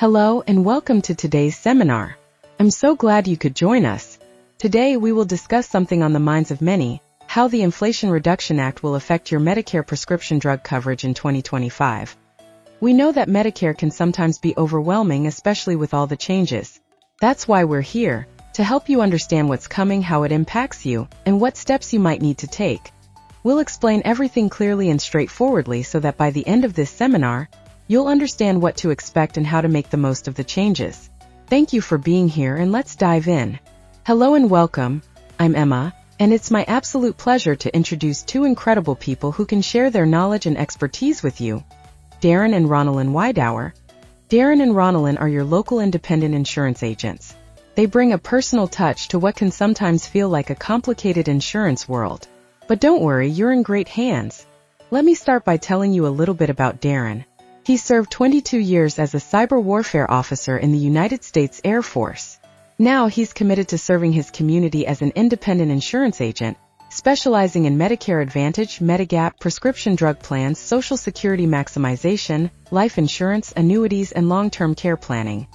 Hello and welcome to today's seminar. I'm so glad you could join us. Today we will discuss something on the minds of many, how the Inflation Reduction Act will affect your Medicare prescription drug coverage in 2025. We know that Medicare can sometimes be overwhelming, especially with all the changes. That's why we're here, to help you understand what's coming, how it impacts you, and what steps you might need to take. We'll explain everything clearly and straightforwardly so that by the end of this seminar, you'll understand what to expect and how to make the most of the changes. Thank you for being here, and let's dive in. Hello and welcome. I'm Emma, and it's my absolute pleasure to introduce two incredible people who can share their knowledge and expertise with you. Darren and Ronalyn Weidower. Darren and Ronalyn are your local independent insurance agents. They bring a personal touch to what can sometimes feel like a complicated insurance world. But don't worry, you're in great hands. Let me start by telling you a little bit about Darren. He served 22 years as a cyber warfare officer in the United States Air Force. Now he's committed to serving his community as an independent insurance agent, specializing in Medicare Advantage, Medigap, prescription drug plans, Social Security maximization, life insurance, annuities, and long-term care planning.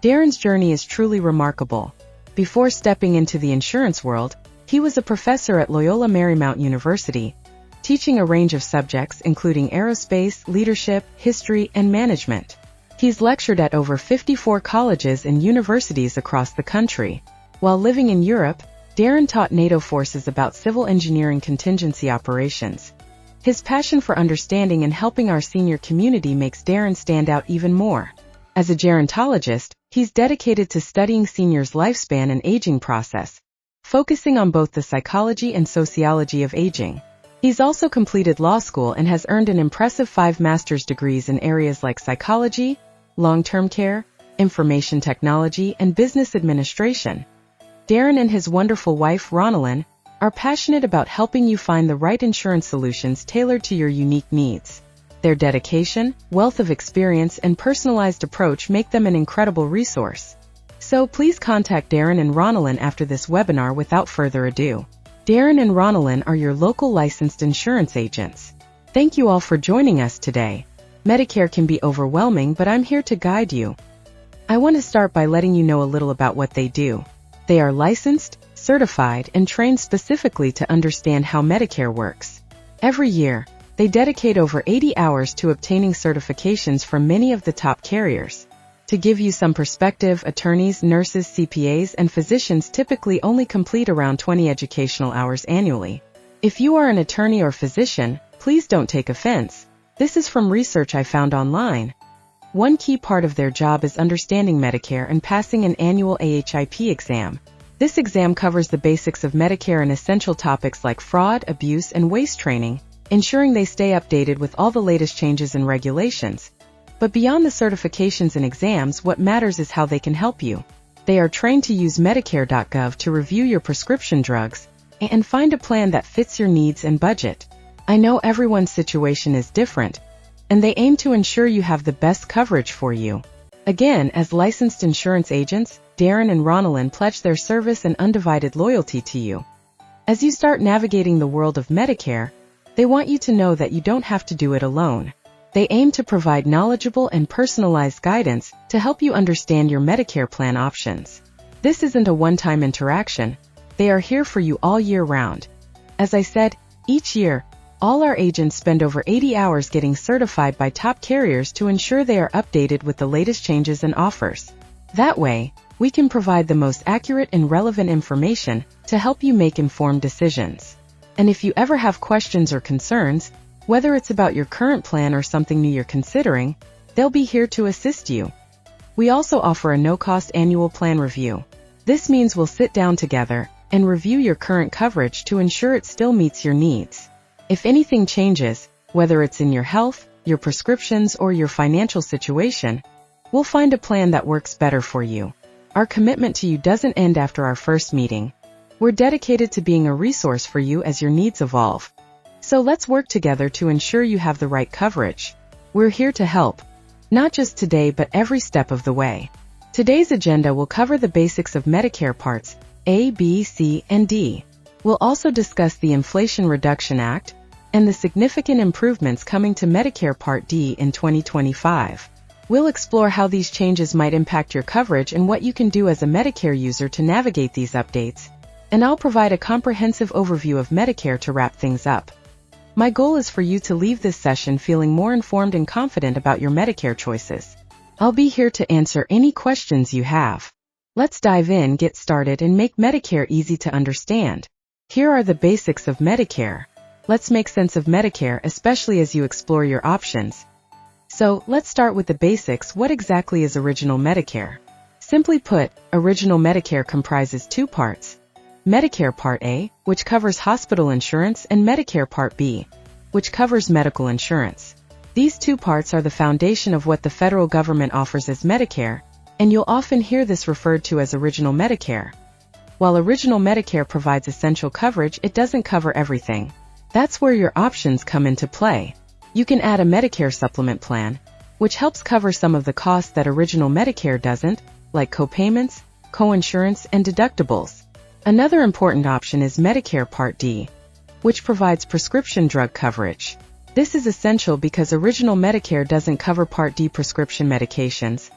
Darren's journey is truly remarkable. Before stepping into the insurance world, he was a professor at Loyola Marymount University, teaching a range of subjects including aerospace, leadership, history, and management. He's lectured at over 54 colleges and universities across the country. While living in Europe, Darren taught NATO forces about civil engineering contingency operations. His passion for understanding and helping our senior community makes Darren stand out even more. As a gerontologist, he's dedicated to studying seniors' lifespan and aging process, focusing on both the psychology and sociology of aging. He's also completed law school and has earned an impressive 5 master's degrees in areas like psychology, long-term care, information technology, and business administration. Darren and his wonderful wife, Ronalyn, are passionate about helping you find the right insurance solutions tailored to your unique needs. Their dedication, wealth of experience, and personalized approach make them an incredible resource. So please contact Darren and Ronalyn after this webinar without further ado. Darren and Ronalyn are your local licensed insurance agents. Thank you all for joining us today. Medicare can be overwhelming, but I'm here to guide you. I want to start by letting you know a little about what they do. They are licensed, certified, and trained specifically to understand how Medicare works. Every year, they dedicate over 80 hours to obtaining certifications from many of the top carriers. To give you some perspective, attorneys, nurses, CPAs, and physicians typically only complete around 20 educational hours annually. If you are an attorney or physician, please don't take offense. This is from research I found online. One key part of their job is understanding Medicare and passing an annual AHIP exam. This exam covers the basics of Medicare and essential topics like fraud, abuse, and waste training, ensuring they stay updated with all the latest changes and regulations. But beyond the certifications and exams, what matters is how they can help you. They are trained to use Medicare.gov to review your prescription drugs and find a plan that fits your needs and budget. I know everyone's situation is different, and they aim to ensure you have the best coverage for you. Again, as licensed insurance agents, Darren and Ronalyn pledge their service and undivided loyalty to you. As you start navigating the world of Medicare, they want you to know that you don't have to do it alone. They aim to provide knowledgeable and personalized guidance to help you understand your Medicare plan options. This isn't a one-time interaction. They are here for you all year round. As I said, each year, all our agents spend over 80 hours getting certified by top carriers to ensure they are updated with the latest changes and offers. That way, we can provide the most accurate and relevant information to help you make informed decisions. And if you ever have questions or concerns, whether it's about your current plan or something new you're considering, they'll be here to assist you. We also offer a no-cost annual plan review. This means we'll sit down together and review your current coverage to ensure it still meets your needs. If anything changes, whether it's in your health, your prescriptions, or your financial situation, we'll find a plan that works better for you. Our commitment to you doesn't end after our first meeting. We're dedicated to being a resource for you as your needs evolve. So let's work together to ensure you have the right coverage. We're here to help, not just today but every step of the way. Today's agenda will cover the basics of Medicare Parts A, B, C, and D. We'll also discuss the Inflation Reduction Act and the significant improvements coming to Medicare Part D in 2025. We'll explore how these changes might impact your coverage and what you can do as a Medicare user to navigate these updates. And I'll provide a comprehensive overview of Medicare to wrap things up. My goal is for you to leave this session feeling more informed and confident about your Medicare choices. I'll be here to answer any questions you have. Let's dive in, get started, and make Medicare easy to understand. Here are the basics of Medicare. Let's make sense of Medicare, especially as you explore your options. So, let's start with the basics. What exactly is Original Medicare? Simply put, Original Medicare comprises two parts. Medicare Part A, which covers hospital insurance, and Medicare Part B, which covers medical insurance. These two parts are the foundation of what the federal government offers as Medicare, and you'll often hear this referred to as Original Medicare. While Original Medicare provides essential coverage, it doesn't cover everything. That's where your options come into play. You can add a Medicare supplement plan, which helps cover some of the costs that Original Medicare doesn't, like copayments, coinsurance, and deductibles. Another important option is Medicare Part D, which provides prescription drug coverage. This is essential because Original Medicare doesn't cover Part D prescription medications.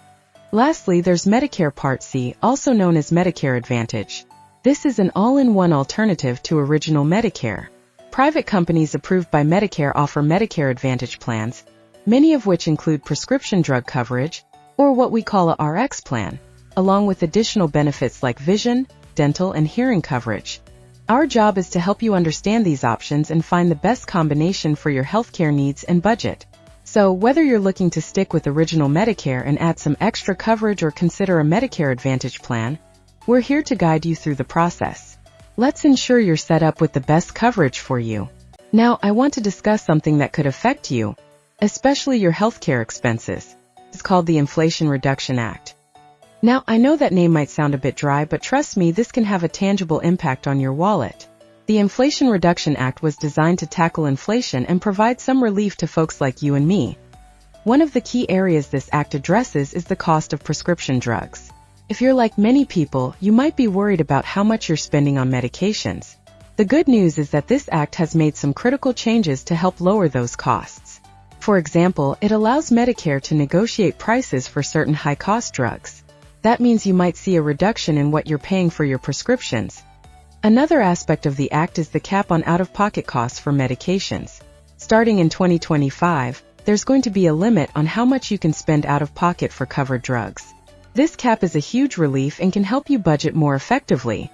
Lastly, there's Medicare Part C, also known as Medicare Advantage. This is an all-in-one alternative to Original Medicare. Private companies approved by Medicare offer Medicare Advantage plans, many of which include prescription drug coverage, or what we call a RX plan, along with additional benefits like vision, dental, and hearing coverage. Our job is to help you understand these options and find the best combination for your healthcare needs and budget. So, whether you're looking to stick with Original Medicare and add some extra coverage or consider a Medicare Advantage plan, we're here to guide you through the process. Let's ensure you're set up with the best coverage for you. Now, I want to discuss something that could affect you, especially your healthcare expenses. It's called the Inflation Reduction Act. Now, I know that name might sound a bit dry, but trust me, this can have a tangible impact on your wallet. The Inflation Reduction Act was designed to tackle inflation and provide some relief to folks like you and me. One of the key areas this act addresses is the cost of prescription drugs. If you're like many people, you might be worried about how much you're spending on medications. The good news is that this act has made some critical changes to help lower those costs. For example, it allows Medicare to negotiate prices for certain high-cost drugs. That means you might see a reduction in what you're paying for your prescriptions. Another aspect of the act is the cap on out-of-pocket costs for medications. Starting in 2025, there's going to be a limit on how much you can spend out-of-pocket for covered drugs. This cap is a huge relief and can help you budget more effectively.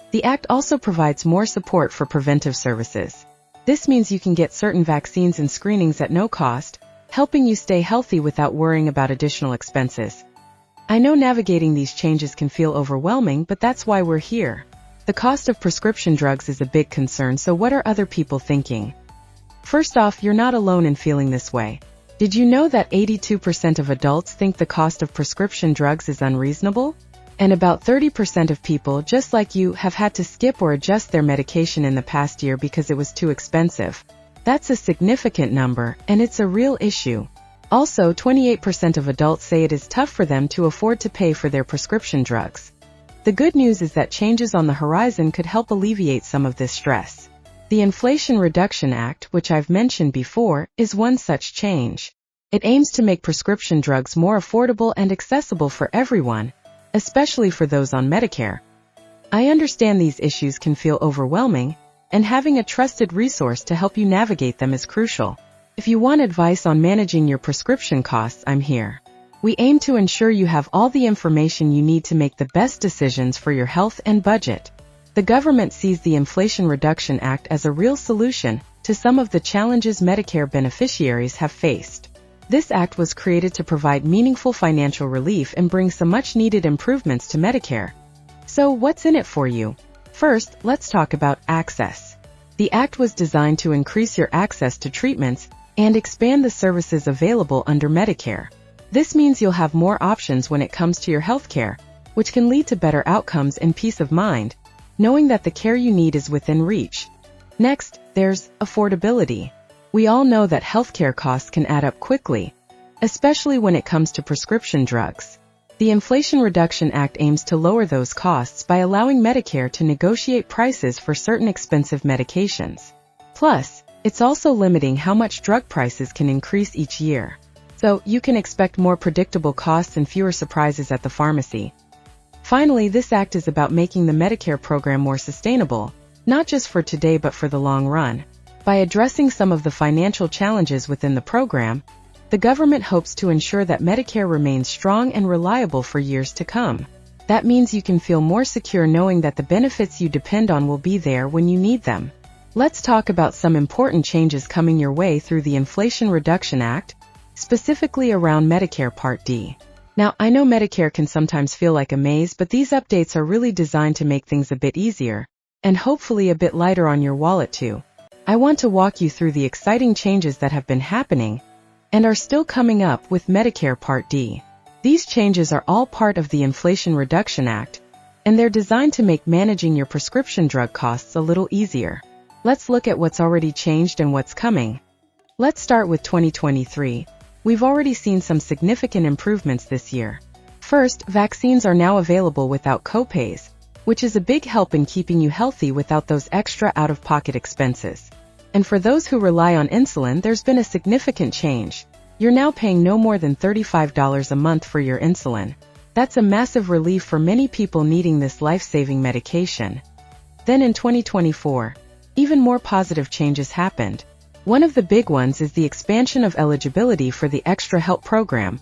The act also provides more support for preventive services. This means you can get certain vaccines and screenings at no cost, helping you stay healthy without worrying about additional expenses. I know navigating these changes can feel overwhelming, but that's why we're here. The cost of prescription drugs is a big concern, so what are other people thinking? First off, you're not alone in feeling this way. Did you know that 82% of adults think the cost of prescription drugs is unreasonable? And about 30% of people, just like you, have had to skip or adjust their medication in the past year because it was too expensive. That's a significant number, and it's a real issue. Also, 28% of adults say it is tough for them to afford to pay for their prescription drugs. The good news is that changes on the horizon could help alleviate some of this stress. The Inflation Reduction Act, which I've mentioned before, is one such change. It aims to make prescription drugs more affordable and accessible for everyone, especially for those on Medicare. I understand these issues can feel overwhelming, and having a trusted resource to help you navigate them is crucial. If you want advice on managing your prescription costs, I'm here. We aim to ensure you have all the information you need to make the best decisions for your health and budget. The government sees the Inflation Reduction Act as a real solution to some of the challenges Medicare beneficiaries have faced. This act was created to provide meaningful financial relief and bring some much-needed improvements to Medicare. So, what's in it for you? First, let's talk about access. The act was designed to increase your access to treatments and expand the services available under Medicare. This means you'll have more options when it comes to your healthcare, which can lead to better outcomes and peace of mind, knowing that the care you need is within reach. Next, there's affordability. We all know that healthcare costs can add up quickly, especially when it comes to prescription drugs. The Inflation Reduction Act aims to lower those costs by allowing Medicare to negotiate prices for certain expensive medications. Plus, it's also limiting how much drug prices can increase each year. so you can expect more predictable costs and fewer surprises at the pharmacy. Finally, this act is about making the Medicare program more sustainable, not just for today but for the long run. By addressing some of the financial challenges within the program, the government hopes to ensure that Medicare remains strong and reliable for years to come. That means you can feel more secure knowing that the benefits you depend on will be there when you need them. Let's talk about some important changes coming your way through the Inflation Reduction Act, specifically around Medicare Part D. Now, I know Medicare can sometimes feel like a maze, but these updates are really designed to make things a bit easier, and hopefully a bit lighter on your wallet too. I want to walk you through the exciting changes that have been happening and are still coming up with Medicare Part D. These changes are all part of the Inflation Reduction Act, and they're designed to make managing your prescription drug costs a little easier. Let's look at what's already changed and what's coming. Let's start with 2023. We've already seen some significant improvements this year. First, vaccines are now available without copays, which is a big help in keeping you healthy without those extra out-of-pocket expenses. And for those who rely on insulin, there's been a significant change. You're now paying no more than $35 a month for your insulin. That's a massive relief for many people needing this life-saving medication. Then in 2024, even more positive changes happened. One of the big ones is the expansion of eligibility for the Extra Help program,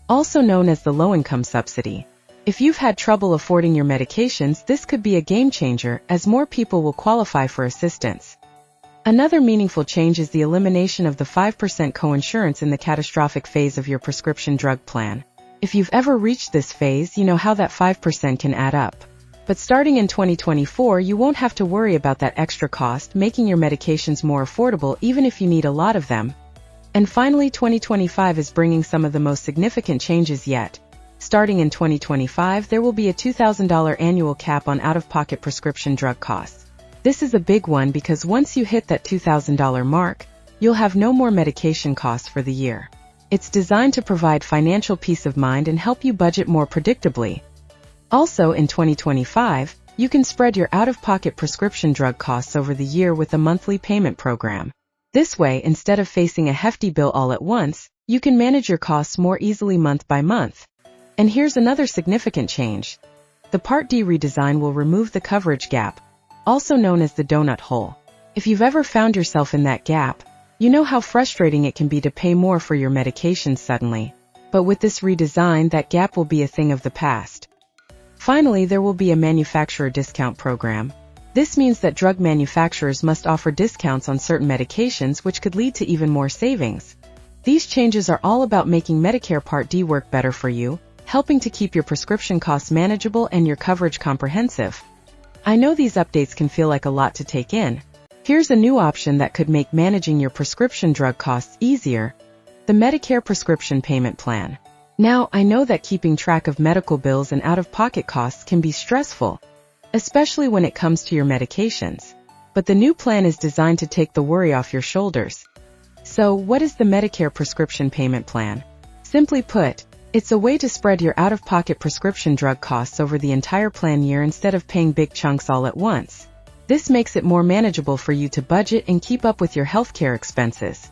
also known as the low-income subsidy. If you've had trouble affording your medications, this could be a game changer as more people will qualify for assistance. Another meaningful change is the elimination of the 5% coinsurance in the catastrophic phase of your prescription drug plan. If you've ever reached this phase, you know how that 5% can add up. But starting in 2024, you won't have to worry about that extra cost, making your medications more affordable even if you need a lot of them. And finally, 2025 is bringing some of the most significant changes yet. Starting in 2025, there will be a $2,000 annual cap on out-of-pocket prescription drug costs. This is a big one because once you hit that $2,000 mark, you'll have no more medication costs for the year. It's designed to provide financial peace of mind and help you budget more predictably. Also, in 2025, you can spread your out-of-pocket prescription drug costs over the year with a monthly payment program. This way, instead of facing a hefty bill all at once, you can manage your costs more easily month by month. And here's another significant change. The Part D redesign will remove the coverage gap, also known as the donut hole. If you've ever found yourself in that gap, you know how frustrating it can be to pay more for your medications suddenly. But with this redesign, that gap will be a thing of the past. Finally, there will be a manufacturer discount program. This means that drug manufacturers must offer discounts on certain medications, which could lead to even more savings. These changes are all about making Medicare Part D work better for you, helping to keep your prescription costs manageable and your coverage comprehensive. I know these updates can feel like a lot to take in. Here's a new option that could make managing your prescription drug costs easier: the Medicare Prescription Payment Plan. Now, I know that keeping track of medical bills and out-of-pocket costs can be stressful, especially when it comes to your medications. But the new plan is designed to take the worry off your shoulders. So, what is the Medicare Prescription Payment Plan? Simply put, it's a way to spread your out-of-pocket prescription drug costs over the entire plan year instead of paying big chunks all at once. This makes it more manageable for you to budget and keep up with your healthcare expenses.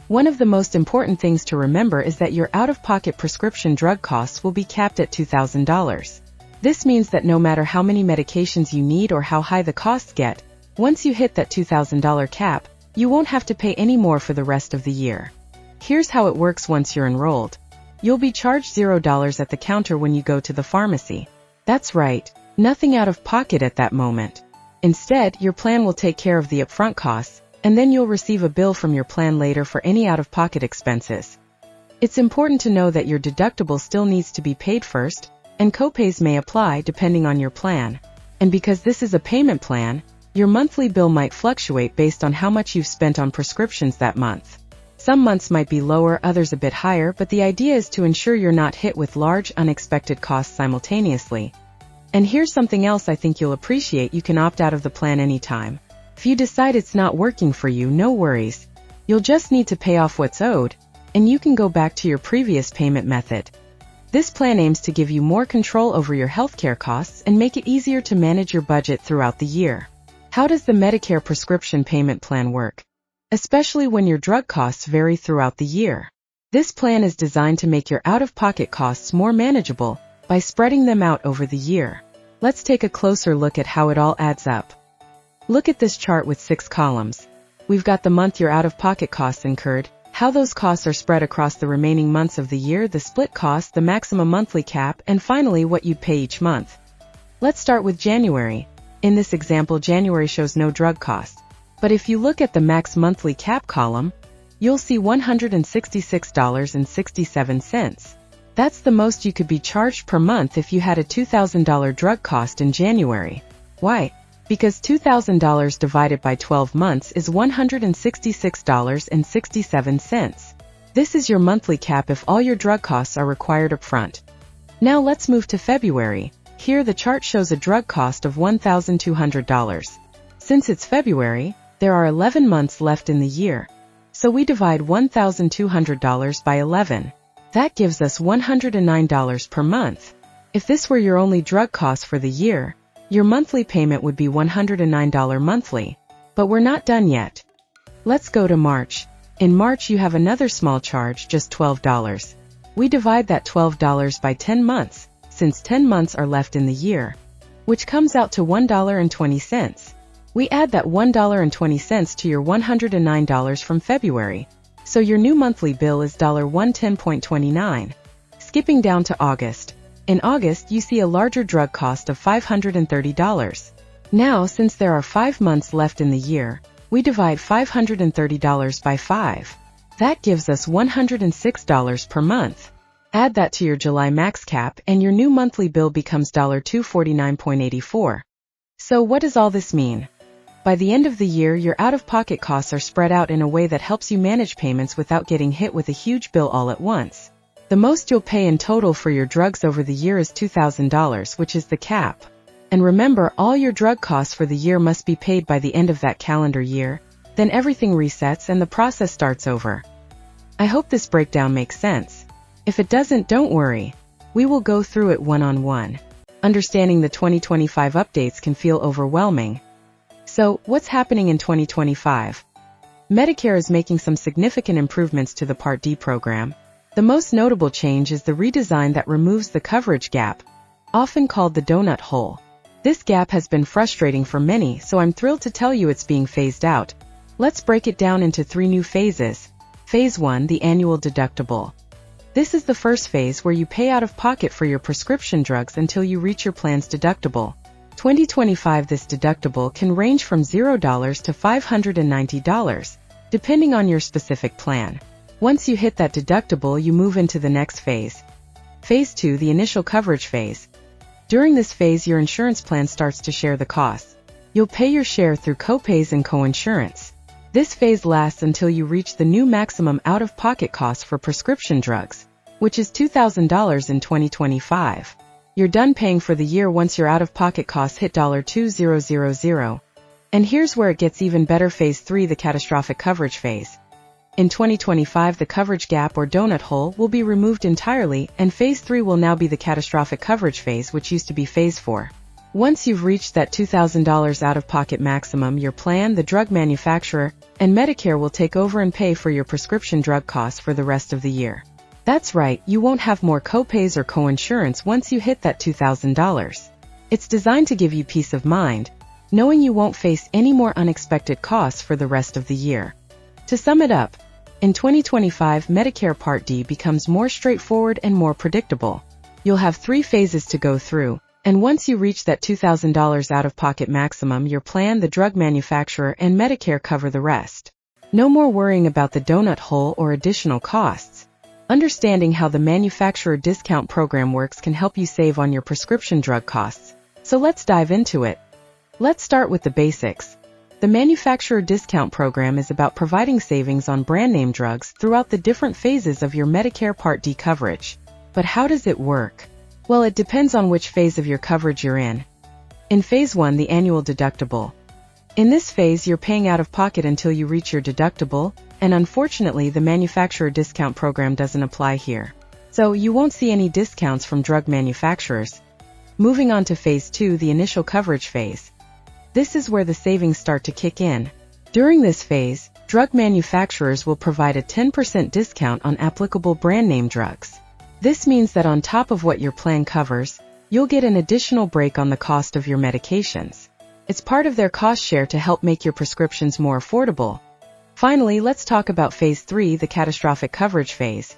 One of the most important things to remember is that your out-of-pocket prescription drug costs will be capped at $2,000. This means that no matter how many medications you need or how high the costs get, once you hit that $2,000 cap, you won't have to pay any more for the rest of the year. Here's how it works once you're enrolled. You'll be charged $0 at the counter when you go to the pharmacy. That's right, nothing out of pocket at that moment. Instead, your plan will take care of the upfront costs, and then you'll receive a bill from your plan later for any out-of-pocket expenses. It's important to know that your deductible still needs to be paid first, and copays may apply depending on your plan. And because this is a payment plan, your monthly bill might fluctuate based on how much you've spent on prescriptions that month. Some months might be lower, others a bit higher, but the idea is to ensure you're not hit with large, unexpected costs simultaneously. And here's something else I think you'll appreciate: you can opt out of the plan anytime. If you decide it's not working for you, no worries. You'll just need to pay off what's owed, and you can go back to your previous payment method. This plan aims to give you more control over your healthcare costs and make it easier to manage your budget throughout the year. How does the Medicare Prescription Payment Plan work? Especially when your drug costs vary throughout the year. This plan is designed to make your out-of-pocket costs more manageable by spreading them out over the year. Let's take a closer look at how it all adds up. Look at this chart with 6 columns. We've got the month your out-of-pocket costs incurred, how those costs are spread across the remaining months of the year, the split cost, the maximum monthly cap, and finally what you'd pay each month. Let's start with January. In this example, January shows no drug costs. But if you look at the max monthly cap column, you'll see $166.67. That's the most you could be charged per month if you had a $2,000 drug cost in January. Why? Because $2,000 divided by 12 months is $166.67. This is your monthly cap if all your drug costs are required upfront. Now let's move to February. Here the chart shows a drug cost of $1,200. Since it's February, there are 11 months left in the year. So we divide $1,200 by 11. That gives us $109 per month. If this were your only drug cost for the year, your monthly payment would be $109 monthly. But we're not done yet. Let's go to March. In March you have another small charge, just $12. We divide that $12 by 10 months, since 10 months are left in the year, which comes out to $1.20. We add that $1.20 to your $109 from February, so your new monthly bill is $110.29. Skipping down to August. In August, you see a larger drug cost of $530. Now, since there are 5 months left in the year, we divide $530 by 5. That gives us $106 per month. Add that to your July max cap and your new monthly bill becomes $249.84. So what does all this mean? By the end of the year, your out-of-pocket costs are spread out in a way that helps you manage payments without getting hit with a huge bill all at once. The most you'll pay in total for your drugs over the year is $2,000, which is the cap. And remember, all your drug costs for the year must be paid by the end of that calendar year. Then everything resets and the process starts over. I hope this breakdown makes sense. If it doesn't, don't worry. We will go through it one-on-one. Understanding the 2025 updates can feel overwhelming. So, what's happening in 2025? Medicare is making some significant improvements to the Part D program. The most notable change is the redesign that removes the coverage gap, often called the donut hole. This gap has been frustrating for many, so I'm thrilled to tell you it's being phased out. Let's break it down into 3 new phases. Phase 1, the annual deductible. This is the first phase where you pay out of pocket for your prescription drugs until you reach your plan's deductible. 2025, this deductible can range from $0 to $590, depending on your specific plan. Once you hit that deductible, you move into the next phase. Phase 2, the initial coverage phase. During this phase, your insurance plan starts to share the costs. You'll pay your share through copays and coinsurance. This phase lasts until you reach the new maximum out-of-pocket cost for prescription drugs, which is $2,000 in 2025. You're done paying for the year once your out-of-pocket costs hit $2,000. And here's where it gets even better. Phase 3, the catastrophic coverage phase. In 2025, the coverage gap or donut hole will be removed entirely, and Phase 3 will now be the catastrophic coverage phase, which used to be Phase 4. Once you've reached that $2,000 out-of-pocket maximum, your plan, the drug manufacturer, and Medicare will take over and pay for your prescription drug costs for the rest of the year. That's right, you won't have more copays or coinsurance once you hit that $2,000. It's designed to give you peace of mind, knowing you won't face any more unexpected costs for the rest of the year. To sum it up, in 2025, Medicare Part D becomes more straightforward and more predictable. You'll have 3 phases to go through, and once you reach that $2,000 out-of-pocket maximum, your plan, the drug manufacturer, and Medicare cover the rest. No more worrying about the donut hole or additional costs. Understanding how the manufacturer discount program works can help you save on your prescription drug costs. So let's dive into it. Let's start with the basics. The manufacturer discount program is about providing savings on brand name drugs throughout the different phases of your Medicare Part D coverage. But how does it work? Well, it depends on which phase of your coverage you're in. In Phase 1, the annual deductible. In this phase, you're paying out of pocket until you reach your deductible, and unfortunately, the manufacturer discount program doesn't apply here. So you won't see any discounts from drug manufacturers. Moving on to Phase 2, the initial coverage phase. This is where the savings start to kick in. During this phase, drug manufacturers will provide a 10% discount on applicable brand name drugs. This means that on top of what your plan covers, you'll get an additional break on the cost of your medications. It's part of their cost share to help make your prescriptions more affordable. Finally, let's talk about Phase 3, the catastrophic coverage phase.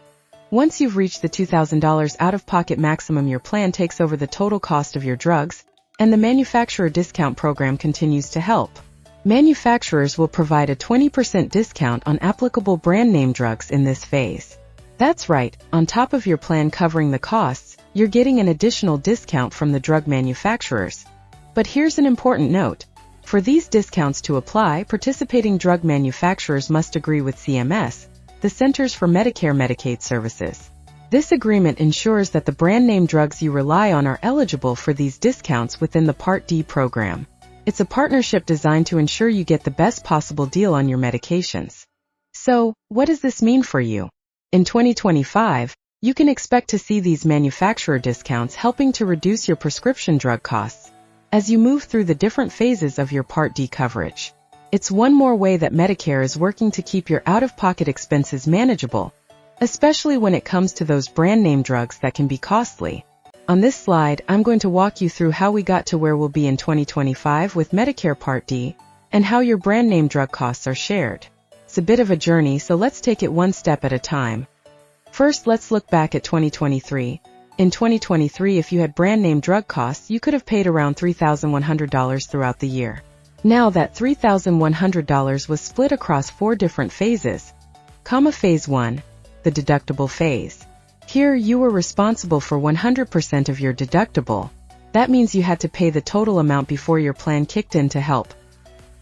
Once you've reached the $2,000 out-of-pocket maximum, your plan takes over the total cost of your drugs, and the manufacturer discount program continues to help. Manufacturers will provide a 20% discount on applicable brand name drugs in this phase. That's right, on top of your plan covering the costs, you're getting an additional discount from the drug manufacturers. But here's an important note. For these discounts to apply, participating drug manufacturers must agree with CMS, the Centers for Medicare Medicaid Services. This agreement ensures that the brand name drugs you rely on are eligible for these discounts within the Part D program. It's a partnership designed to ensure you get the best possible deal on your medications. So, what does this mean for you? In 2025, you can expect to see these manufacturer discounts helping to reduce your prescription drug costs as you move through the different phases of your Part D coverage. It's one more way that Medicare is working to keep your out-of-pocket expenses manageable, especially when it comes to those brand name drugs that can be costly. On this slide, I'm going to walk you through how we got to where we'll be in 2025 with Medicare Part D and how your brand name drug costs are shared. It's a bit of a journey, so let's take it one step at a time. First, let's look back at 2023. In 2023, if you had brand name drug costs, you could have paid around $3,100 throughout the year. Now that $3,100 was split across 4 different phases. Phase 1, the deductible phase. Here, you were responsible for 100% of your deductible. That means you had to pay the total amount before your plan kicked in to help.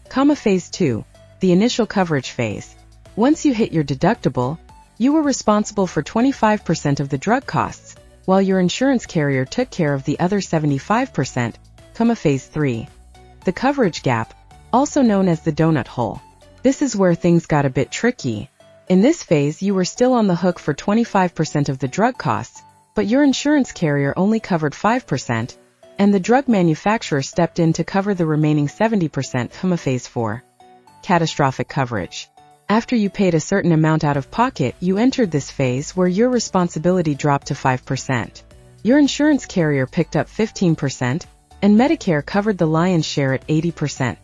Phase 2, the initial coverage phase. Once you hit your deductible, you were responsible for 25% of the drug costs, while your insurance carrier took care of the other 75%. Phase 3, the coverage gap, also known as the donut hole. This is where things got a bit tricky. In this phase, you were still on the hook for 25% of the drug costs, but your insurance carrier only covered 5%, and the drug manufacturer stepped in to cover the remaining 70%. Phase 4, catastrophic coverage. After you paid a certain amount out of pocket, you entered this phase where your responsibility dropped to 5%. Your insurance carrier picked up 15%, and Medicare covered the lion's share at 80%.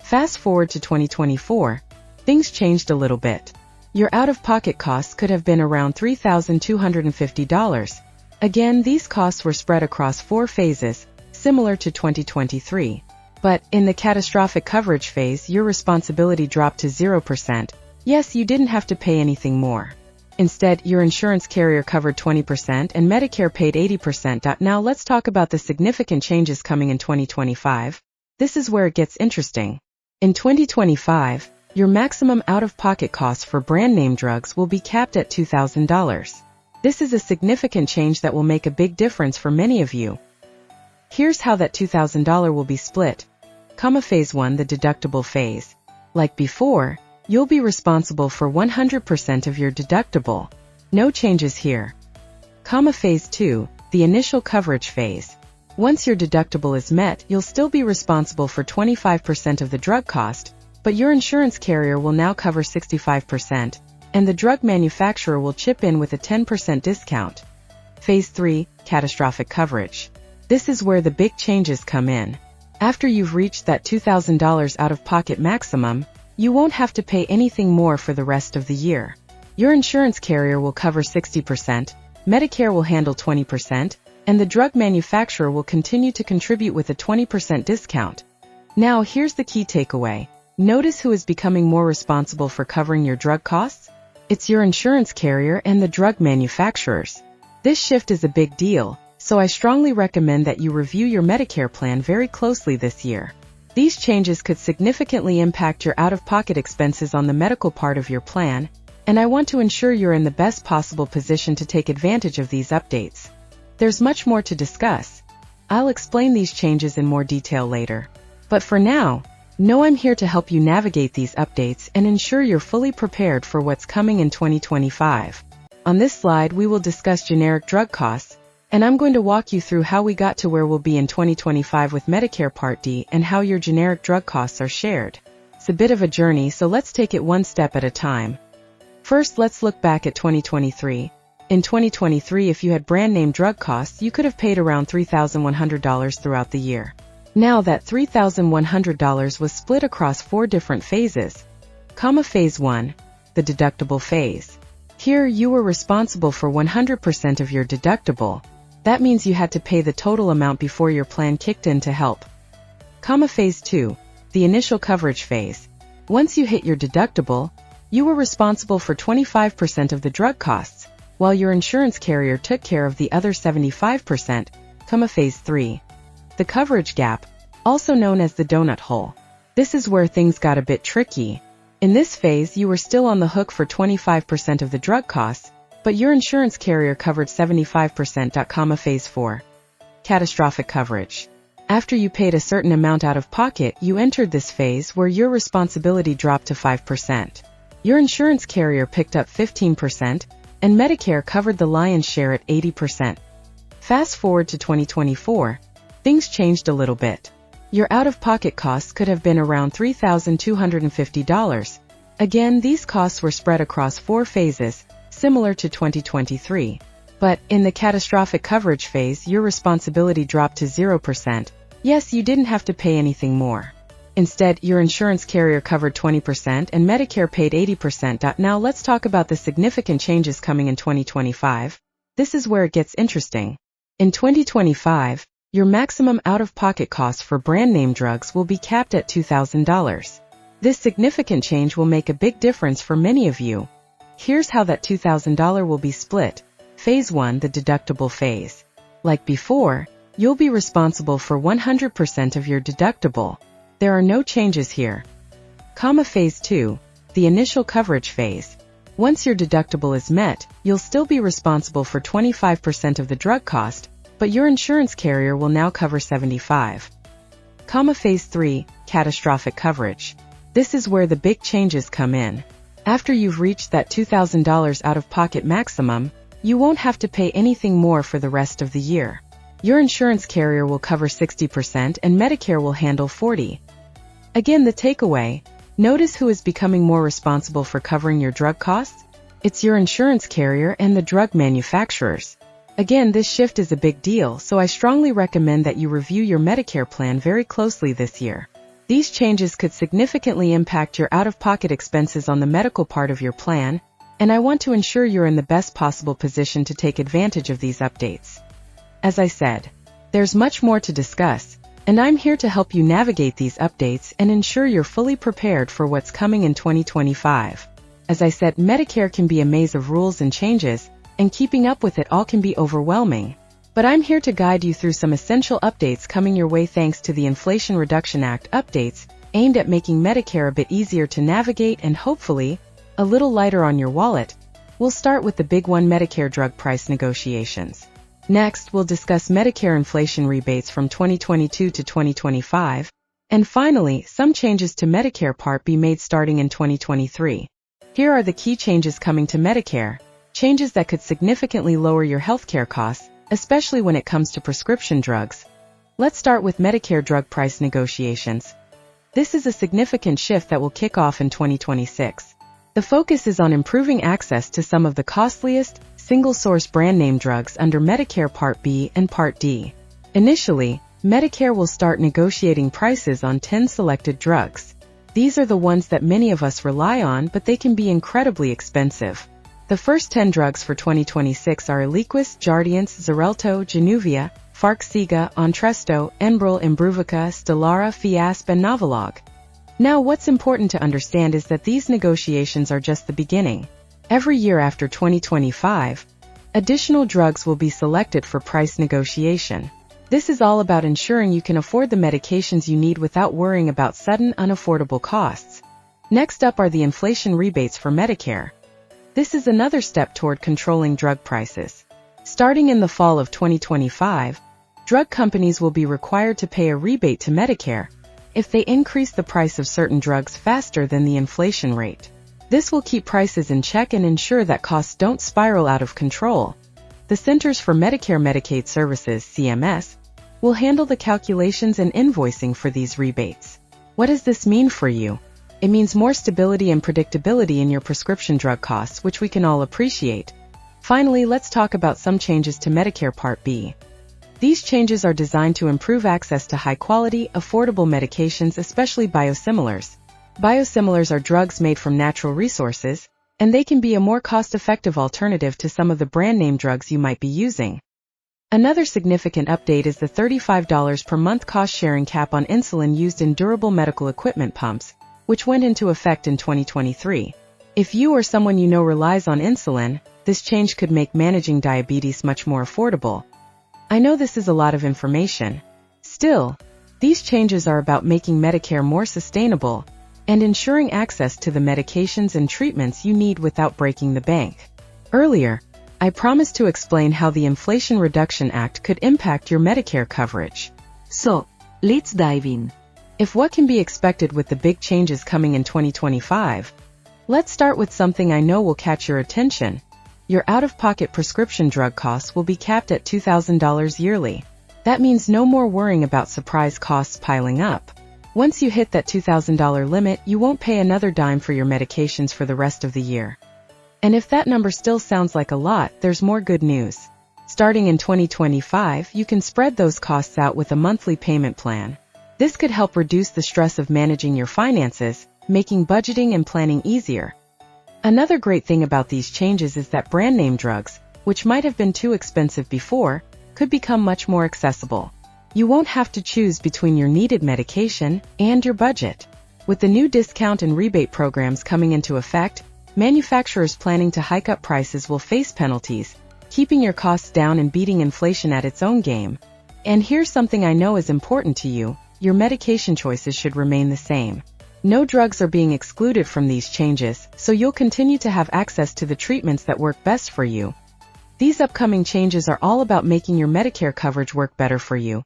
Fast forward to 2024, things changed a little bit. Your out-of-pocket costs could have been around $3,250. Again, these costs were spread across 4 phases, similar to 2023. But in the catastrophic coverage phase, your responsibility dropped to 0%. Yes, you didn't have to pay anything more. Instead, your insurance carrier covered 20% and Medicare paid 80%. Now let's talk about the significant changes coming in 2025. This is where it gets interesting. In 2025, your maximum out-of-pocket costs for brand name drugs will be capped at $2,000. This is a significant change that will make a big difference for many of you. Here's how that $2,000 will be split. Phase 1, the deductible phase. Like before, you'll be responsible for 100% of your deductible. No changes here. Phase 2, the initial coverage phase. Once your deductible is met, you'll still be responsible for 25% of the drug cost, but your insurance carrier will now cover 65%, and the drug manufacturer will chip in with a 10% discount. Phase 3, catastrophic coverage. This is where the big changes come in. After you've reached that $2,000 out-of-pocket maximum, you won't have to pay anything more for the rest of the year. Your insurance carrier will cover 60%, Medicare will handle 20%, and the drug manufacturer will continue to contribute with a 20% discount. Now here's the key takeaway. Notice who is becoming more responsible for covering your drug costs? It's your insurance carrier and the drug manufacturers. This shift is a big deal, so I strongly recommend that you review your Medicare plan very closely this year. These changes could significantly impact your out-of-pocket expenses on the medical part of your plan, and I want to ensure you're in the best possible position to take advantage of these updates. There's much more to discuss. I'll explain these changes in more detail later. But for now, know I'm here to help you navigate these updates and ensure you're fully prepared for what's coming in 2025. On this slide, we will discuss generic drug costs, and I'm going to walk you through how we got to where we'll be in 2025 with Medicare Part D and how your generic drug costs are shared. It's It's a bit of a journey, so let's take it one step at a time. First, let's look back at 2023. In 2023, if you had brand name drug costs, you could have paid around $3,100 throughout the year. Now that $3,100 was split across 4 different phases. Phase 1, the deductible phase. Here, you were responsible for 100% of your deductible. That means you had to pay the total amount before your plan kicked in to help. Phase 2, the initial coverage phase. Once you hit your deductible, you were responsible for 25% of the drug costs, while your insurance carrier took care of the other 75%. Phase 3, the coverage gap, also known as the donut hole. This is where things got a bit tricky. In this phase, you were still on the hook for 25% of the drug costs, but your insurance carrier covered 75%. Phase 4, catastrophic coverage. After you paid a certain amount out of pocket, you entered this phase where your responsibility dropped to 5%. Your insurance carrier picked up 15%, and Medicare covered the lion's share at 80%. Fast forward to 2024, things changed a little bit. Your out-of-pocket costs could have been around $3,250. Again, these costs were spread across 4 phases, similar to 2023. But, in the catastrophic coverage phase, your responsibility dropped to 0%. Yes, you didn't have to pay anything more. Instead, your insurance carrier covered 20% and Medicare paid 80%. Now let's talk about the significant changes coming in 2025. This is where it gets interesting. In 2025, your maximum out-of-pocket cost for brand name drugs will be capped at $2,000. This significant change will make a big difference for many of you. Here's how that $2,000 will be split. Phase 1, the deductible phase. Like before, you'll be responsible for 100% of your deductible. There are no changes here. Phase 2, the initial coverage phase. Once your deductible is met, you'll still be responsible for 25% of the drug cost, but your insurance carrier will now cover 75%. Phase 3, catastrophic coverage. This is where the big changes come in. After you've reached that $2,000 out-of-pocket maximum, you won't have to pay anything more for the rest of the year. Your insurance carrier will cover 60% and Medicare will handle 40%. Again, the takeaway, notice who is becoming more responsible for covering your drug costs? It's your insurance carrier and the drug manufacturers. Again, this shift is a big deal, so I strongly recommend that you review your Medicare plan very closely this year. These changes could significantly impact your out-of-pocket expenses on the medical part of your plan, and I want to ensure you're in the best possible position to take advantage of these updates. As I said, there's much more to discuss, and I'm here to help you navigate these updates and ensure you're fully prepared for what's coming in 2025. As I said, Medicare can be a maze of rules and changes, and keeping up with it all can be overwhelming. But I'm here to guide you through some essential updates coming your way thanks to the Inflation Reduction Act updates, aimed at making Medicare a bit easier to navigate and hopefully, a little lighter on your wallet. We'll start with the big one: Medicare drug price negotiations. Next, we'll discuss Medicare inflation rebates from 2022 to 2025. And finally, some changes to Medicare Part B made starting in 2023. Here are the key changes coming to Medicare. Changes that could significantly lower your healthcare costs, especially when it comes to prescription drugs. Let's start with Medicare drug price negotiations. This is a significant shift that will kick off in 2026. The focus is on improving access to some of the costliest, single-source brand name drugs under Medicare Part B and Part D. Initially, Medicare will start negotiating prices on 10 selected drugs. These are the ones that many of us rely on, but they can be incredibly expensive. The first 10 drugs for 2026 are Eliquis, Jardiance, Xarelto, Januvia, Farxiga, Entresto, Enbrel, Imbruvica, Stelara, Fiasp, and Novolog. Now, what's important to understand is that these negotiations are just the beginning. Every year after 2025, additional drugs will be selected for price negotiation. This is all about ensuring you can afford the medications you need without worrying about sudden, unaffordable costs. Next up are the inflation rebates for Medicare. This is another step toward controlling drug prices. Starting in the fall of 2025, drug companies will be required to pay a rebate to Medicare if they increase the price of certain drugs faster than the inflation rate. This will keep prices in check and ensure that costs don't spiral out of control. The Centers for Medicare Medicaid Services, CMS, will handle the calculations and invoicing for these rebates. What does this mean for you? It means more stability and predictability in your prescription drug costs, which we can all appreciate. Finally, let's talk about some changes to Medicare Part B. These changes are designed to improve access to high-quality, affordable medications, especially biosimilars. Biosimilars are drugs made from natural resources, and they can be a more cost-effective alternative to some of the brand-name drugs you might be using. Another significant update is the $35 per month cost-sharing cap on insulin used in durable medical equipment pumps, which went into effect in 2023. If you or someone you know relies on insulin, this change could make managing diabetes much more affordable. I know this is a lot of information. Still, these changes are about making Medicare more sustainable and ensuring access to the medications and treatments you need without breaking the bank. Earlier, I promised to explain how the Inflation Reduction Act could impact your Medicare coverage. So, let's dive in. If what can be expected with the big changes coming in 2025, let's start with something I know will catch your attention. Your out-of-pocket prescription drug costs will be capped at $2,000 yearly. That means no more worrying about surprise costs piling up. Once you hit that $2,000 limit, you won't pay another dime for your medications for the rest of the year. And if that number still sounds like a lot, there's more good news. Starting in 2025, you can spread those costs out with a monthly payment plan. This could help reduce the stress of managing your finances, making budgeting and planning easier. Another great thing about these changes is that brand name drugs, which might have been too expensive before, could become much more accessible. You won't have to choose between your needed medication and your budget. With the new discount and rebate programs coming into effect, manufacturers planning to hike up prices will face penalties, keeping your costs down and beating inflation at its own game. And here's something I know is important to you: your medication choices should remain the same. No drugs are being excluded from these changes, so you'll continue to have access to the treatments that work best for you. These upcoming changes are all about making your Medicare coverage work better for you,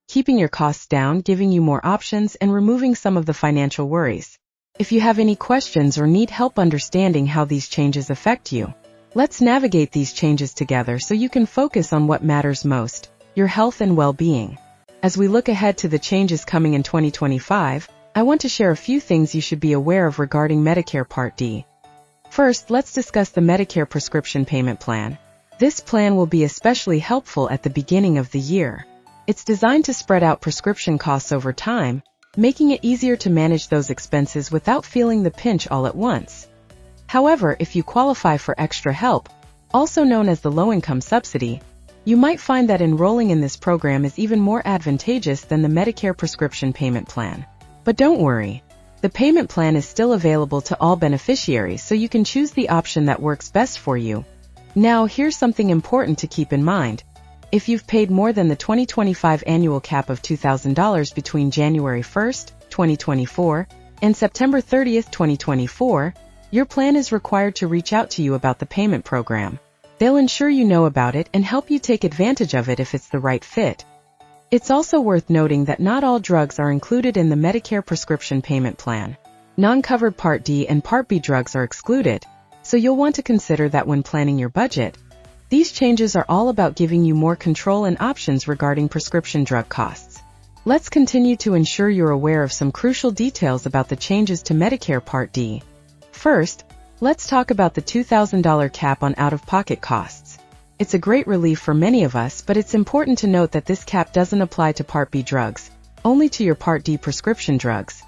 keeping your costs down, giving you more options, and removing some of the financial worries. If you have any questions or need help understanding how these changes affect you, let's navigate these changes together so you can focus on what matters most: your health and well-being. As we look ahead to the changes coming in 2025, I want to share a few things you should be aware of regarding Medicare Part D. First, let's discuss the Medicare Prescription Payment Plan. This plan will be especially helpful at the beginning of the year. It's designed to spread out prescription costs over time, making it easier to manage those expenses without feeling the pinch all at once. However, if you qualify for extra help, also known as the low-income subsidy, you might find that enrolling in this program is even more advantageous than the Medicare Prescription Payment Plan. But don't worry, the payment plan is still available to all beneficiaries, so you can choose the option that works best for you. Now, here's something important to keep in mind. If you've paid more than the 2025 annual cap of $2,000 between January 1st, 2024, and September 30th, 2024, your plan is required to reach out to you about the payment program. They'll ensure you know about it and help you take advantage of it if it's the right fit. It's also worth noting that not all drugs are included in the Medicare Prescription Payment Plan. Non-covered Part D and Part B drugs are excluded, so you'll want to consider that when planning your budget. These changes are all about giving you more control and options regarding prescription drug costs. Let's continue to ensure you're aware of some crucial details about the changes to Medicare Part D. First, let's talk about the $2,000 cap on out-of-pocket costs. It's a great relief for many of us, but it's important to note that this cap doesn't apply to Part B drugs, only to your Part D prescription drugs.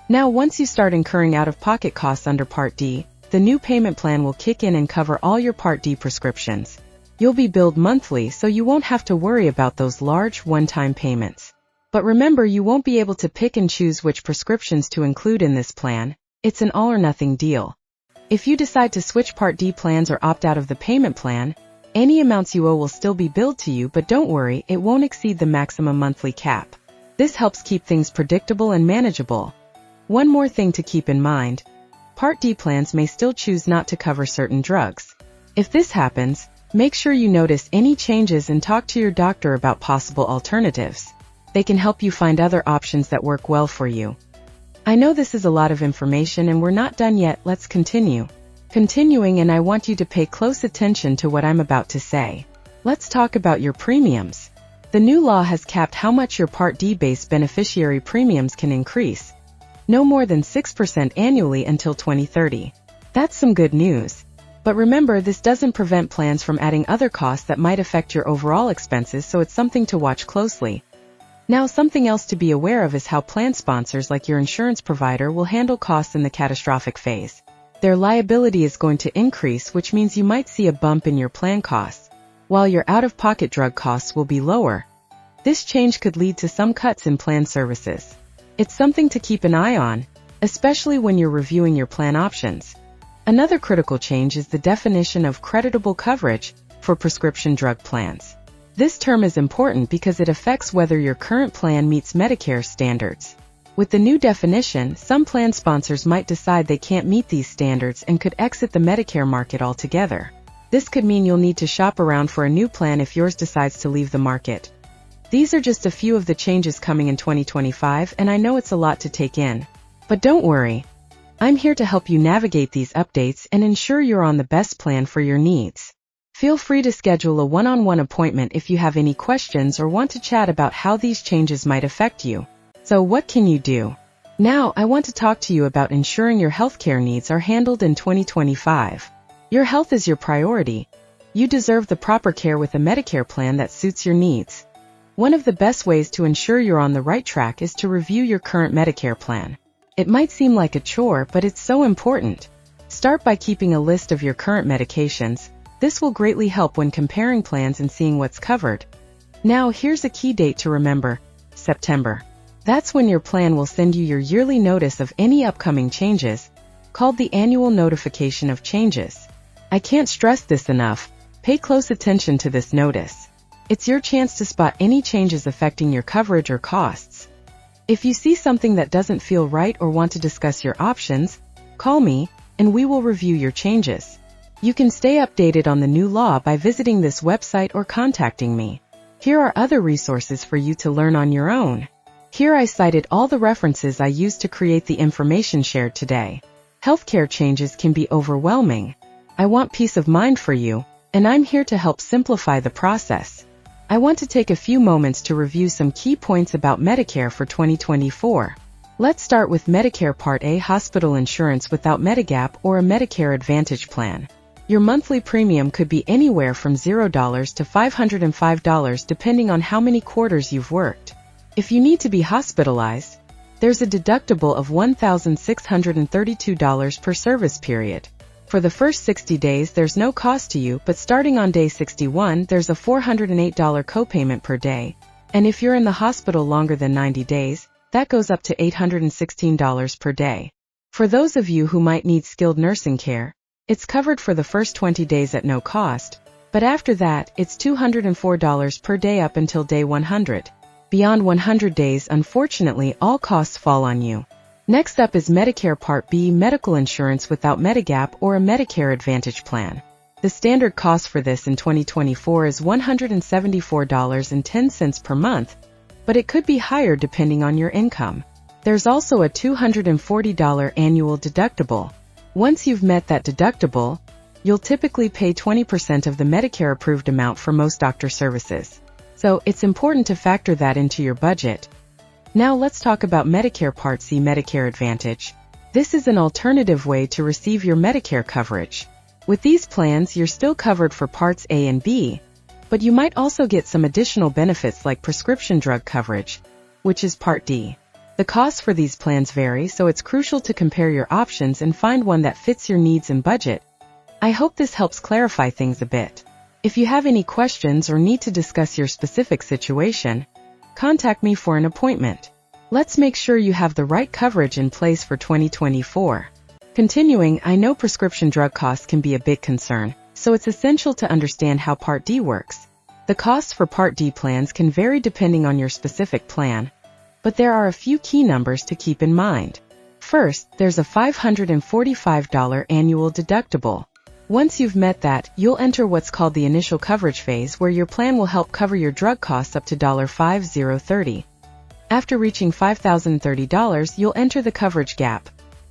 Now, once you start incurring out-of-pocket costs under Part D, the new payment plan will kick in and cover all your Part D prescriptions. You'll be billed monthly, so you won't have to worry about those large, one-time payments. But remember, you won't be able to pick and choose which prescriptions to include in this plan. It's an all-or-nothing deal. If you decide to switch Part D plans or opt out of the payment plan, any amounts you owe will still be billed to you, but don't worry, it won't exceed the maximum monthly cap. This helps keep things predictable and manageable. One more thing to keep in mind: Part D plans may still choose not to cover certain drugs. If this happens, make sure you notice any changes and talk to your doctor about possible alternatives. They can help you find other options that work well for you. I know this is a lot of information and we're not done yet. Let's continue. Continuing, and I want you to pay close attention to what I'm about to say. Let's talk about your premiums. The new law has capped how much your Part D-based beneficiary premiums can increase. no more than 6% annually until 2030. That's some good news. But remember, this doesn't prevent plans from adding other costs that might affect your overall expenses, so it's something to watch closely. Now, something else to be aware of is how plan sponsors like your insurance provider will handle costs in the catastrophic phase. Their liability is going to increase, which means you might see a bump in your plan costs, while your out-of-pocket drug costs will be lower. This change could lead to some cuts in plan services. It's something to keep an eye on, especially when you're reviewing your plan options. Another critical change is the definition of creditable coverage for prescription drug plans. This term is important because it affects whether your current plan meets Medicare standards. With the new definition, some plan sponsors might decide they can't meet these standards and could exit the Medicare market altogether. This could mean you'll need to shop around for a new plan if yours decides to leave the market. These are just a few of the changes coming in 2025, and I know it's a lot to take in. But don't worry. I'm here to help you navigate these updates and ensure you're on the best plan for your needs. Feel free to schedule a one-on-one appointment if you have any questions or want to chat about how these changes might affect you. So what can you do? Now, I want to talk to you about ensuring your healthcare needs are handled in 2025. Your health is your priority. You deserve the proper care with a Medicare plan that suits your needs. One of the best ways to ensure you're on the right track is to review your current Medicare plan. It might seem like a chore, but it's so important. Start by keeping a list of your current medications. This will greatly help when comparing plans and seeing what's covered. Now, here's a key date to remember: September. That's when your plan will send you your yearly notice of any upcoming changes, called the Annual Notification of Changes. I can't stress this enough. Pay close attention to this notice. It's your chance to spot any changes affecting your coverage or costs. If you see something that doesn't feel right or want to discuss your options, call me, and we will review your changes. You can stay updated on the new law by visiting this website or contacting me. Here are other resources for you to learn on your own. Here I cited all the references I used to create the information shared today. Healthcare changes can be overwhelming. I want peace of mind for you, and I'm here to help simplify the process. I want to take a few moments to review some key points about Medicare for 2024. Let's start with Medicare Part A hospital insurance without Medigap or a Medicare Advantage plan. Your monthly premium could be anywhere from $0 to $505 depending on how many quarters you've worked. If you need to be hospitalized, there's a deductible of $1,632 per service period. For the first 60 days, there's no cost to you, but starting on day 61, there's a $408 copayment per day. And if you're in the hospital longer than 90 days, that goes up to $816 per day. For those of you who might need skilled nursing care, it's covered for the first 20 days at no cost, but after that, it's $204 per day up until day 100. Beyond 100 days, unfortunately, all costs fall on you. Next up is Medicare Part B medical insurance without Medigap or a Medicare Advantage plan. The standard cost for this in 2024 is $174.10 per month, but it could be higher depending on your income. There's also a $240 annual deductible. Once you've met that deductible, you'll typically pay 20% of the Medicare-approved amount for most doctor services. So it's important to factor that into your budget. Now let's talk about Medicare Part C Medicare Advantage. This is an alternative way to receive your Medicare coverage. With these plans, you're still covered for Parts A and B, but you might also get some additional benefits like prescription drug coverage, which is Part D. The costs for these plans vary, so it's crucial to compare your options and find one that fits your needs and budget. I hope this helps clarify things a bit. If you have any questions or need to discuss your specific situation, contact me for an appointment. Let's make sure you have the right coverage in place for 2024. Continuing, I know prescription drug costs can be a big concern, so it's essential to understand how Part D works. The costs for Part D plans can vary depending on your specific plan, but there are a few key numbers to keep in mind. First, there's a $545 annual deductible. Once you've met that, you'll enter what's called the initial coverage phase, where your plan will help cover your drug costs up to $5,030. After reaching $5,030, you'll enter the coverage gap.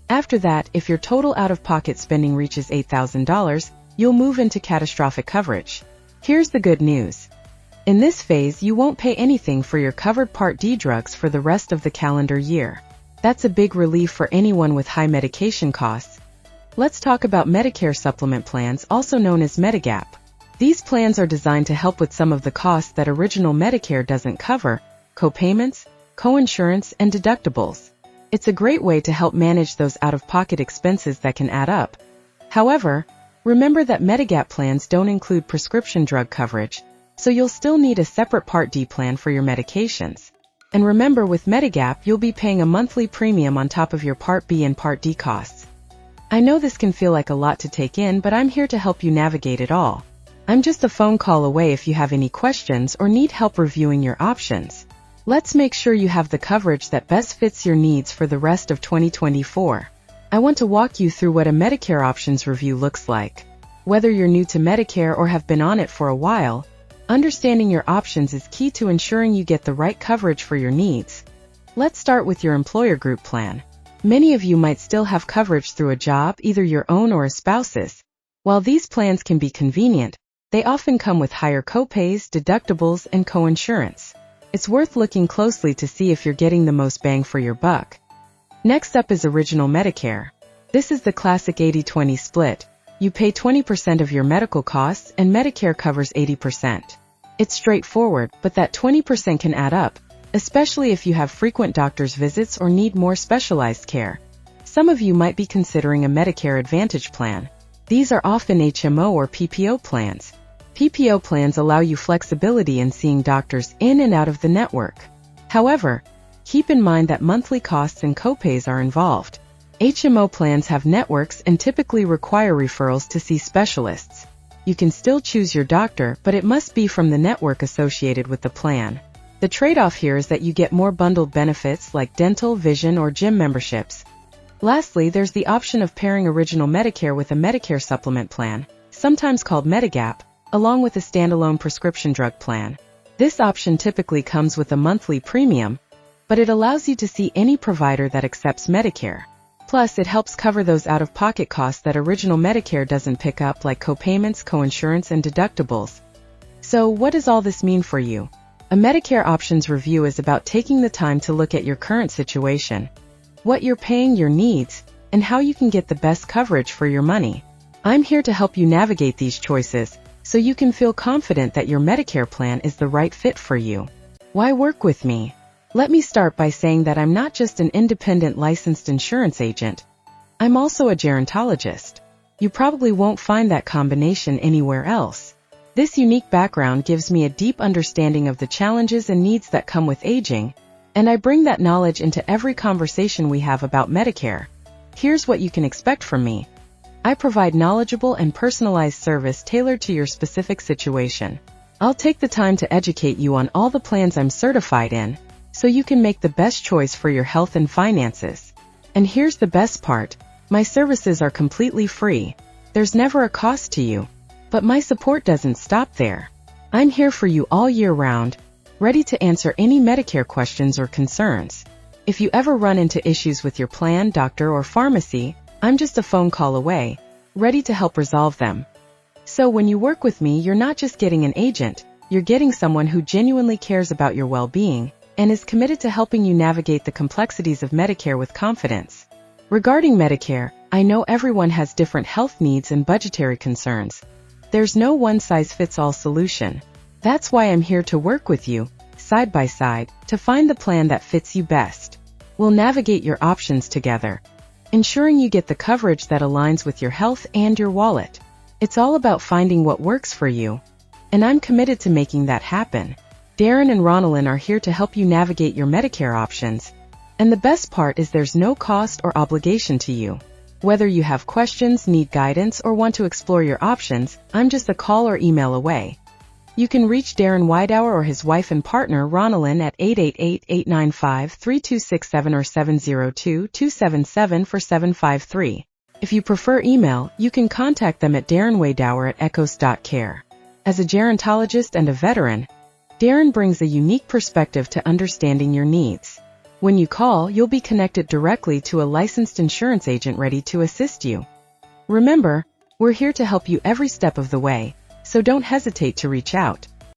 After that, if your total out-of-pocket spending reaches $8,000, you'll move into catastrophic coverage. Here's the good news. In this phase, you won't pay anything for your covered Part D drugs for the rest of the calendar year. That's a big relief for anyone with high medication costs. Let's talk about Medicare supplement plans, also known as Medigap. These plans are designed to help with some of the costs that original Medicare doesn't cover: co-payments, co-insurance, and deductibles. It's a great way to help manage those out-of-pocket expenses that can add up. However, remember that Medigap plans don't include prescription drug coverage, so you'll still need a separate Part D plan for your medications. And remember, with Medigap, you'll be paying a monthly premium on top of your Part B and Part D costs. I know this can feel like a lot to take in, but I'm here to help you navigate it all. I'm just a phone call away if you have any questions or need help reviewing your options. Let's make sure you have the coverage that best fits your needs for the rest of 2024. I want to walk you through what a Medicare options review looks like. Whether you're new to Medicare or have been on it for a while, understanding your options is key to ensuring you get the right coverage for your needs. Let's start with your employer group plan. Many of you might still have coverage through a job, either your own or a spouse's. While these plans can be convenient, they often come with higher copays, deductibles, and co-insurance. It's worth looking closely to see if you're getting the most bang for your buck. Next up is Original Medicare. This is the classic 80-20 split. You pay 20% of your medical costs and Medicare covers 80%. It's straightforward, but that 20% can add up, especially if you have frequent doctor's visits or need more specialized care. Some of you might be considering a Medicare Advantage plan. These are often HMO or PPO plans. PPO plans allow you flexibility in seeing doctors in and out of the network. However, keep in mind that monthly costs and copays are involved. HMO plans have networks and typically require referrals to see specialists. You can still choose your doctor, but it must be from the network associated with the plan. The trade-off here is that you get more bundled benefits like dental, vision, or gym memberships. Lastly, there's the option of pairing Original Medicare with a Medicare supplement plan, sometimes called Medigap, along with a standalone prescription drug plan. This option typically comes with a monthly premium, but it allows you to see any provider that accepts Medicare. Plus, it helps cover those out-of-pocket costs that Original Medicare doesn't pick up, like copayments, co-insurance, and deductibles. So, what does all this mean for you? A Medicare options review is about taking the time to look at your current situation, what you're paying, your needs, and how you can get the best coverage for your money. I'm here to help you navigate these choices, so you can feel confident that your Medicare plan is the right fit for you. Why work with me? Let me start by saying that I'm not just an independent licensed insurance agent. I'm also a gerontologist. You probably won't find that combination anywhere else. This unique background gives me a deep understanding of the challenges and needs that come with aging, and I bring that knowledge into every conversation we have about Medicare. Here's what you can expect from me. I provide knowledgeable and personalized service tailored to your specific situation. I'll take the time to educate you on all the plans I'm certified in, so you can make the best choice for your health and finances. And here's the best part. My services are completely free. There's never a cost to you. But my support doesn't stop there. I'm here for you all year round, ready to answer any Medicare questions or concerns. If you ever run into issues with your plan, doctor, or pharmacy, I'm just a phone call away, ready to help resolve them. So when you work with me, you're not just getting an agent, you're getting someone who genuinely cares about your well-being and is committed to helping you navigate the complexities of Medicare with confidence. Regarding Medicare, I know everyone has different health needs and budgetary concerns. There's no one-size-fits-all solution. That's why I'm here to work with you, side by side, to find the plan that fits you best. We'll navigate your options together, ensuring you get the coverage that aligns with your health and your wallet. It's all about finding what works for you, and I'm committed to making that happen. Darren and Ronalyn are here to help you navigate your Medicare options, and the best part is there's no cost or obligation to you. Whether you have questions, need guidance, or want to explore your options, I'm just a call or email away. You can reach Darren Wideauer or his wife and partner Ronalyn at 888-895-3267 or 702-277-4753. If you prefer email, you can contact them at darrenwideauer@ecos.care. As a gerontologist and a veteran, Darren brings a unique perspective to understanding your needs. When you call, you'll be connected directly to a licensed insurance agent ready to assist you. Remember, we're here to help you every step of the way, so don't hesitate to reach out.